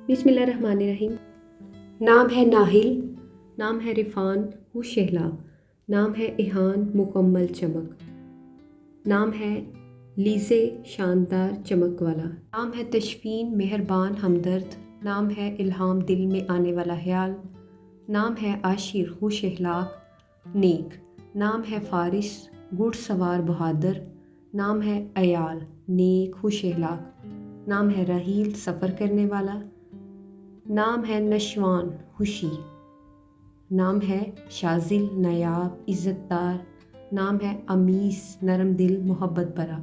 बिस्मिल्लाहिर्रहमानिर्रहीम। नाम है नाहिल, नाम है रिफ़ान हूँ शहला, नाम है इहान मुकम्मल चमक, नाम है लीज़े शानदार चमक वाला, नाम है तशफ़ीन मेहरबान हमदर्द, नाम है इल्हाम दिल में आने वाला ख्याल, नाम है आशिर खुश अखलाक नेक, नाम है फ़ारिस घुड़सवार बहादुर, नाम है अयाल नेक खुश अखलाक, नाम है रहील सफ़र करने वाला, नाम है नशवान खुशी, नाम है शाजिल नायाब इज़्ज़तदार, नाम है अमीस नरम दिल मोहब्बत भरा,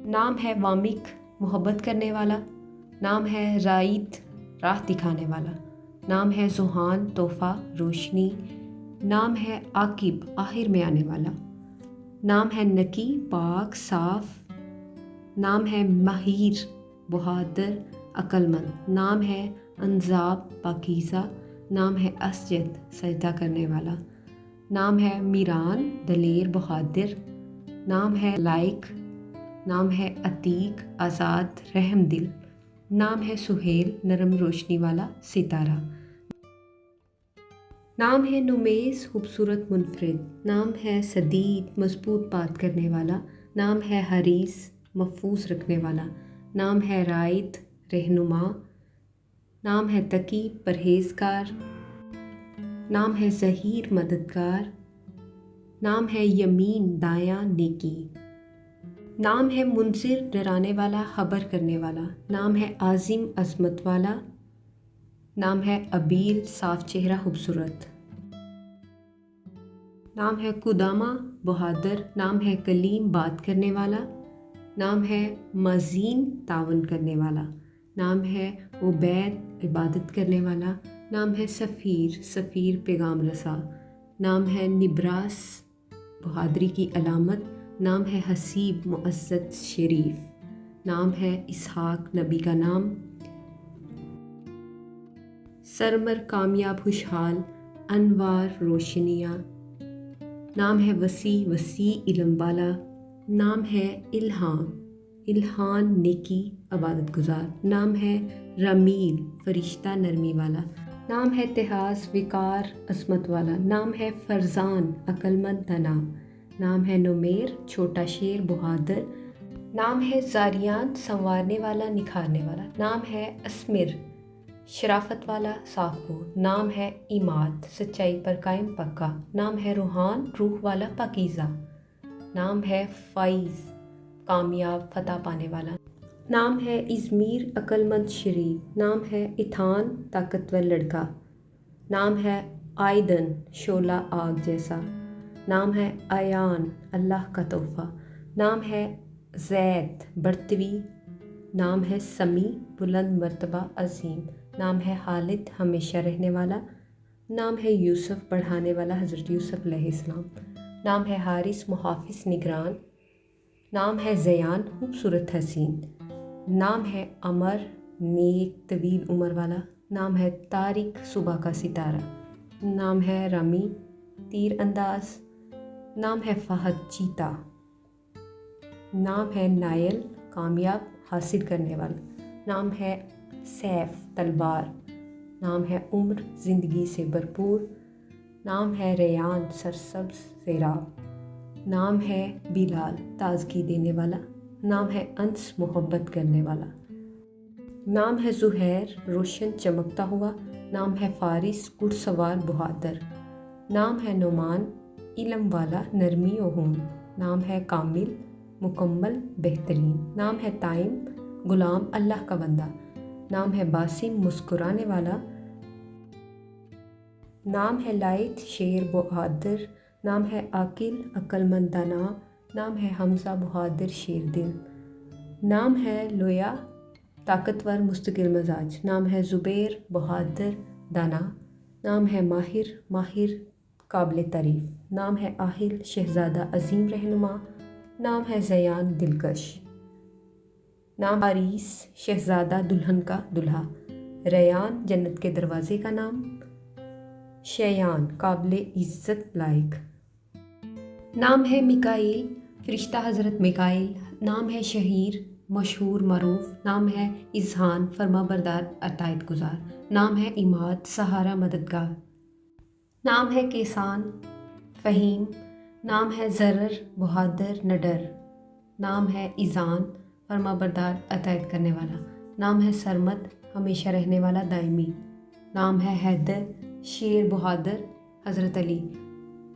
नाम है वामिक मोहब्बत करने वाला, नाम है राइद राह दिखाने वाला, नाम है जुहान तोहफ़ा रोशनी, नाम है आकिब आखिर में आने वाला, नाम है नकी पाक साफ, नाम है माहिर बहादुर अक्लमंद, नाम है अंजाब पाकीज़ा, नाम है असजद सजदा करने वाला, नाम है मीरान दलेर बहादुर, नाम है लाइक, नाम है अतीक आज़ाद रहम दिल, नाम है सुहेल नरम रोशनी वाला सितारा, नाम है नुमेज़ खूबसूरत मुनफरिद, नाम है सदीद मजबूत बात करने वाला, नाम है हरीस महफूज रखने वाला, नाम है राइद रहनुमा, नाम है तकी परहेज़गार, नाम है ज़हीर मददगार, नाम है यमीन दायां नेकी, नाम है मुनज़िर डराने वाला खबर करने वाला, नाम है आज़िम अज़मत वाला, नाम है अबील साफ चेहरा खूबसूरत, नाम है कुदामा बहादुर, नाम है कलीम बात करने वाला, नाम है मज़ीन तावन करने वाला, नाम है उबैद इबादत करने वाला, नाम है सफ़ीर पैगाम रसा, नाम है निब्रास बहादुरी की अलामत, नाम है हसीब मुअज़्ज़ज़ शरीफ, नाम है इसहाक नबी का नाम, सरमर कामयाब खुशहाल अनवार रोशनियाँ, नाम है वसी इल्म वाला, नाम है इल्हान नेकी इबादत गुजार, नाम है रमील फरिश्ता नरमी वाला, नाम है इत्तेहास विकार असमत वाला, नाम है फरजान अक्लमंद दाना, नाम है नुमेर छोटा शेर बहादुर, नाम है ज़ारियान संवारने वाला निखारने वाला, नाम है अस्मिर शराफत वाला साफ़ गो, नाम है इमाद सच्चाई पर कायम पक्का, नाम है रूहान रूह वाला पाकीज़ा, नाम है फ़ाइज़ कामयाब फतह पाने वाला, नाम है इज़मीर अक्लमंद शरीफ, नाम है इथान ताकतवर लड़का, नाम है आयदन शोला आग जैसा, नाम है आयान अल्लाह का तोहफ़ा, नाम है ज़ैद बरतवी, नाम है समी बुलंद मर्तबा अज़ीम, नाम है खालिद हमेशा रहने वाला, नाम है यूसुफ पढ़ाने वाला हज़रत यूसुफ अलैहिस्सलाम, नाम है हारिस मुहाफ़िज़ निगरान, नाम है ज़यान खूबसूरत हसीन, नाम है अमर नेक तवील उम्र वाला, नाम है तारिक सुबह का सितारा, नाम है रमी तीर अंदाज, नाम है फ़हद चीता, नाम है नायल कामयाब हासिल करने वाला, नाम है सैफ तलवार, नाम है उम्र ज़िंदगी से भरपूर, नाम है रेयान सरसब्ज़ सैराब, नाम है बिलाल ताज़गी देने वाला, नाम है अंस मोहब्बत करने वाला, नाम है ज़ुहैर रोशन चमकता हुआ, नाम है फ़ारिस घुड़सवार बहादुर, नाम है नुमान इल्म वाला नरमी व हून, नाम है कामिल मुकम्मल बेहतरीन, नाम है ताइम गुलाम अल्लाह का बंदा, नाम है बासिम मुस्कुराने वाला, नाम है लाइथ शेर बहादुर, नाम है आकिल अक्लमंद दाना, नाम है हमज़ा बहादुर शेर दिल, नाम है लोया ताकतवर मुस्तकिल मजाज, नाम है ज़ुबैर बहादुर दाना, नाम है माहिर काबिल तारीफ़, नाम है आहिल शहज़ादा अज़ीम रहनुमा, नाम है ज़यान दिलकश, नाम आरीस शहज़ादा दुल्हन का दुल्हा, रयान जन्नत के दरवाज़े का नाम, शयान काबिल इज़्ज़त लायक, नाम है मिकाईल फरिश्ता हज़रत मिकाईल, नाम है शहीर مشہور معروف، نام ہے اذہان فرما بردار عطایت گزار، نام ہے عماد سہارا مددگار، نام ہے کیسان فہیم، نام ہے زرر بہادر نڈر، نام ہے ایزان فرما بردار عطایت کرنے والا، نام ہے سرمد ہمیشہ رہنے والا دائمی، نام ہے حیدر شیر بہادر حضرت علی،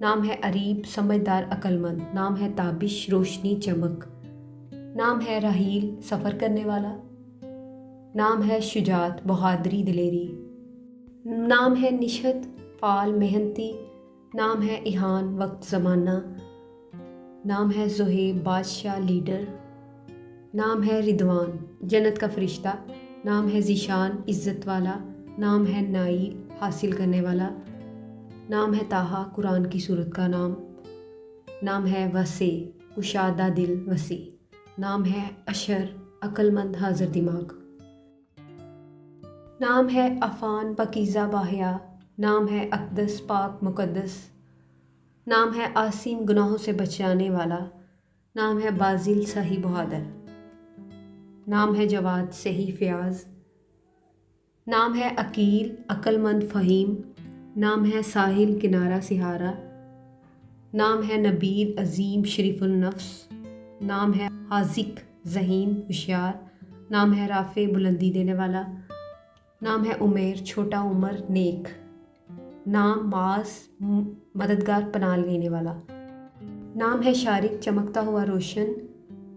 نام ہے اریب سمجھدار عقلمند، نام ہے تابش روشنی چمک، نام ہے راحیل سفر کرنے والا، نام ہے شجاعت بہادری دلیری، نام ہے نشہت فعال محنتی، نام ہے ایہان وقت زمانہ، نام ہے زہیب بادشاہ لیڈر، نام ہے رضوان جنت کا فرشتہ، نام ہے ذیشان عزت والا، نام ہے نائل حاصل کرنے والا، نام ہے طٰہٰ قرآن کی سورت کا نام، نام ہے وسیع کشادہ دل وسیع، نام ہے اشر عقلمند حاضر دماغ، نام ہے عفان پاکیزہ باحیا، نام ہے اقدس پاک مقدس، نام ہے آسین گناہوں سے بچانے والا، نام ہے بازل صحیح بہادر، نام ہے جواد صحیح فیاض، نام ہے عقیل عقلمند فہیم، نام ہے ساحل کنارہ سہارا، نام ہے نبیل عظیم شریف النفس، نام ہے حاذق ذہین ہوشیار، نام ہے رافع بلندی دینے والا، نام ہے عمیر چھوٹا عمر نیک، نام معاذ مددگار پناہ لینے والا، نام ہے شارق چمکتا ہوا روشن،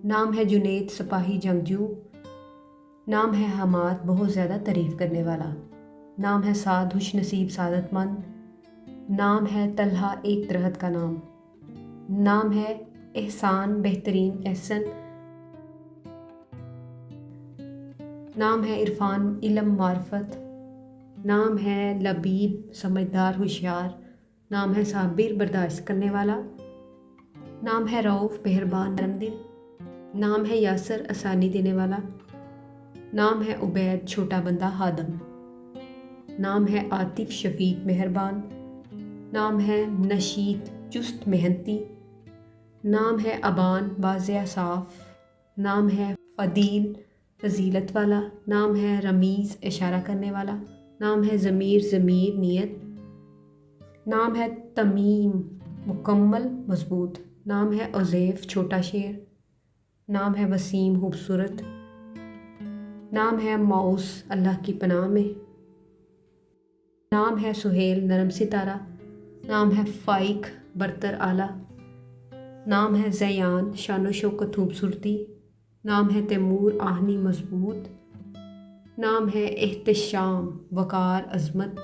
نام ہے جنید سپاہی جنگجو، نام ہے حماد بہت زیادہ تعریف کرنے والا، نام ہے سعد خوش نصیب سعادت مند، نام ہے طلحہ ایک درخت کا نام، نام ہے احسان بہترین احسن، نام ہے عرفان علم معرفت، نام ہے لبیب سمجھدار ہوشیار، نام ہے صابر برداشت کرنے والا، نام ہے رؤوف مہربان نرم دل، نام ہے یاسر آسانی دینے والا، نام ہے عبید چھوٹا بندہ خادم، نام ہے عاطف شفیق مہربان، نام ہے نشید چست محنتی، نام ہے ابان واضح صاف، نام ہے فضیل فضیلت والا، نام ہے رمیز اشارہ کرنے والا، نام ہے ضمیر نیت، نام ہے تمیم مکمل مضبوط، نام ہے عزیف چھوٹا شیر، نام ہے وسیم خوبصورت، نام ہے موس اللہ کی پناہ میں، نام ہے سہیل نرم ستارہ، نام ہے فائق برتر اعلیٰ، نام ہے زیان شان و شوکت خوبصورتی، نام ہے تیمور آہنی مضبوط، نام ہے احتشام وقار عظمت،